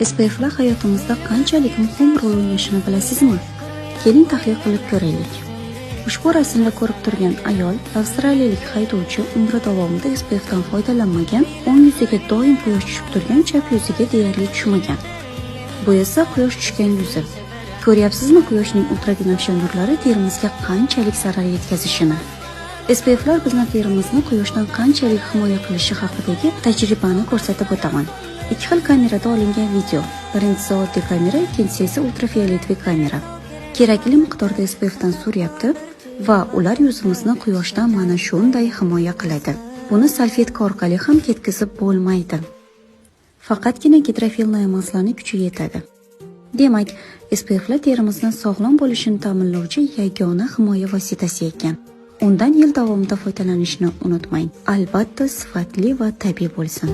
SPF'lar hayotimizda qanchalik muhim rol o'ynashini bilasizmi? Keling tahlil qilib ko'raylik. Ushbu rasmda ko'rib turgan ayol avstraliyalik haydovchi umri davomida SPF dan foydalanmagan, o'ng yuziga doim quyosh tushib turgan, chap yuziga deyarli tushmagan. Bu esa quyosh tushgan yuzi. Ko'ryapsizmi quyoshning ultrabinafsha nurlari terimizga qanchalik zarar yetkazishini? SPF'lar bizni terimizni quyoshdan qanchalik himoya qilishi haqidagi tajribani ko'rsatib o'taman. Ikki xil kamerada olingan video. Birinchisi oddiy kamera, ikkinchisi esa ultrafioletli kamera. Kerakli miqdorda SPF dan suryapti va ular yuzimizni quyoshdan mana shunday himoya qiladi. Buni salfetka orqali ham ketkizib bo'lmaydi. Faqatgina gidrofilni emaslarning kuchi yetadi. Demak, SPF'lar terimizni sog'lom bo'lishini ta'minlovchi yagona himoya vositasi ekan. Undan yil davomida foydalanishni unutmang. Albatta, sifatli va tabiiy bo'lsin.